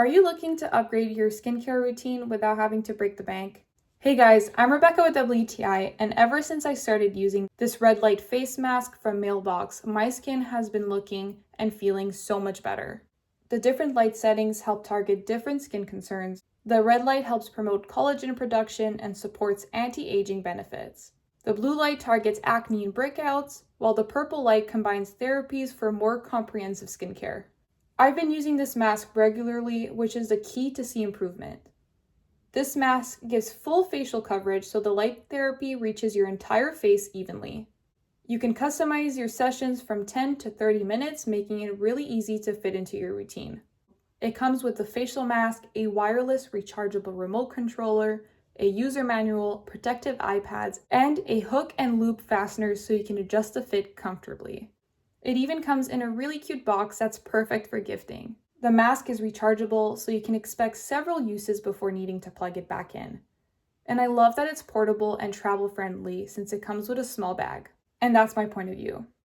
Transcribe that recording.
Are you looking to upgrade your skincare routine without having to break the bank? Hey guys, I'm Rebecca with WTI, and ever since I started using this red light face mask from Mailbox, my skin has been looking and feeling so much better. The different light settings help target different skin concerns. The red light helps promote collagen production and supports anti-aging benefits. The blue light targets acne and breakouts, while the purple light combines therapies for more comprehensive skincare. I've been using this mask regularly, which is the key to see improvement. This mask gives full facial coverage so the light therapy reaches your entire face evenly. You can customize your sessions from 10 to 30 minutes, making it really easy to fit into your routine. It comes with a facial mask, a wireless rechargeable remote controller, a user manual, protective eye pads, and a hook and loop fastener so you can adjust the fit comfortably. It even comes in a really cute box that's perfect for gifting. The mask is rechargeable, so you can expect several uses before needing to plug it back in. And I love that it's portable and travel friendly since it comes with a small bag. And that's my point of view.